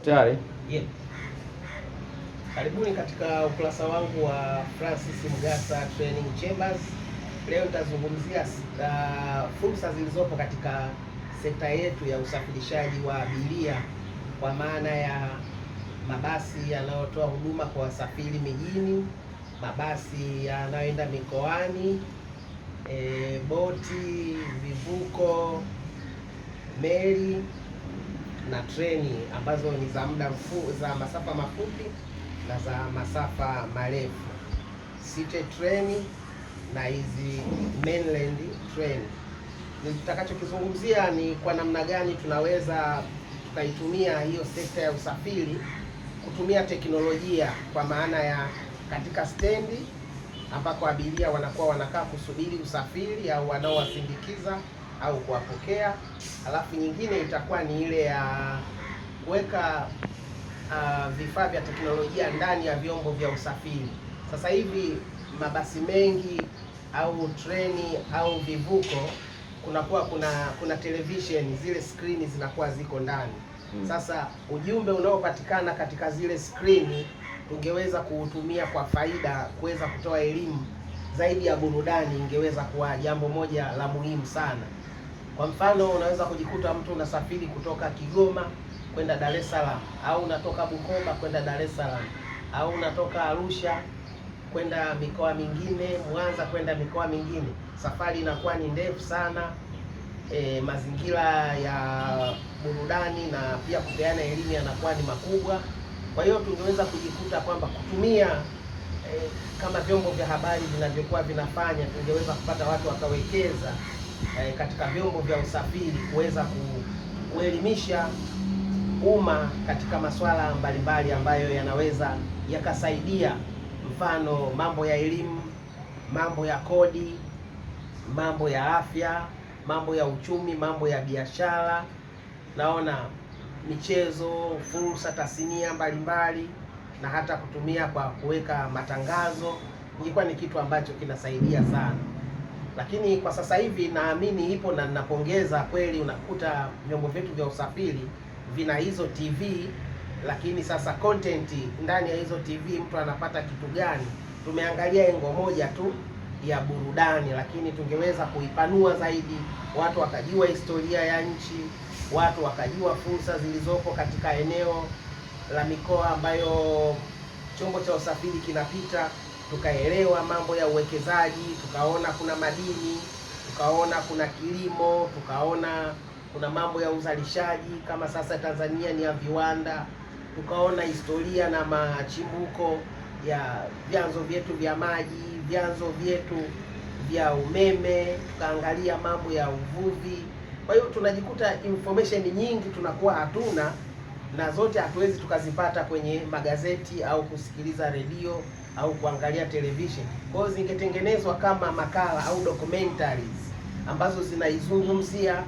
Uko tayari? Yeah. Karibuni katika ukurasa wangu wa Francis Mgasa Training Chambers. Leo nitazungumzia fursa zilizopo katika sekta yetu ya usafirishaji wa abiria, kwa maana ya mabasi yanayotoa huduma kwa wasafiri mijini, mabasi yanayoenda mikoani, boti, vivuko, meli na treni ambazo ni za muda mfupi, za masafa mafupi na za masafa marefu, city treni na hizi mainland train. Nitakachokizungumzia ni kwa namna gani tunaweza tukaitumia hiyo sekta ya usafiri kutumia teknolojia, kwa maana ya katika stendi ambako abiria wanakuwa wanakaa kusubiri usafiri au wanaowasindikiza au kuwapokea. Alafu nyingine itakuwa ni ile ya kuweka vifaa vya teknolojia ndani ya vyombo vya usafiri. Sasa hivi mabasi mengi au treni au vivuko kunakuwa kuna television, zile skrini zinakuwa ziko ndani. Sasa ujumbe unaopatikana katika zile skrini tungeweza kuutumia kwa faida, kuweza kutoa elimu zaidi ya burudani, ingeweza kuwa jambo moja la muhimu sana. Kwa mfano, unaweza kujikuta mtu unasafiri kutoka Kigoma kwenda Dar es Salaam, au unatoka Bukoba kwenda Dar es Salaam, au unatoka Arusha kwenda mikoa mingine, Mwanza kwenda mikoa mingine. Safari inakuwa ni ndefu sana. Mazingira ya burudani na pia kupeana elimu yanakuwa ni makubwa. Kwa hiyo tungeweza kujikuta kwamba kutumia kama vyombo vya habari vinavyokuwa vinafanya, tungeweza kupata watu wakawekeza katika vyombo vya usafiri kuweza kuelimisha umma katika masuala mbalimbali ambayo yanaweza yakasaidia, mfano mambo ya elimu, mambo ya kodi, mambo ya afya, mambo ya uchumi, mambo ya biashara, naona michezo, fursa, tasnia mbalimbali, na hata kutumia kwa kuweka matangazo. Ingekuwa ni kitu ambacho kinasaidia sana. Lakini kwa sasa hivi naamini ipo, na ninapongeza kweli, unakuta vyombo vyetu vya usafiri vina hizo TV, lakini sasa content ndani ya hizo TV mtu anapata kitu gani? Tumeangalia engo moja tu ya burudani, lakini tungeweza kuipanua zaidi, watu wakajua historia ya nchi, watu wakajua fursa zilizopo katika eneo la mikoa ambayo chombo cha usafiri kinapita, tukaelewa mambo ya uwekezaji, tukaona kuna madini, tukaona kuna kilimo, tukaona kuna mambo ya uzalishaji, kama sasa Tanzania ni ya viwanda, tukaona historia na machimbuko ya vyanzo vyetu vya maji, vyanzo vyetu vya umeme, tukaangalia mambo ya uvuvi. Kwa hiyo tunajikuta information nyingi tunakuwa hatuna, na zote hatuwezi tukazipata kwenye magazeti au kusikiliza redio au kuangalia television. Kwa hiyo zingetengenezwa kama makala au documentaries ambazo zinaizungumzia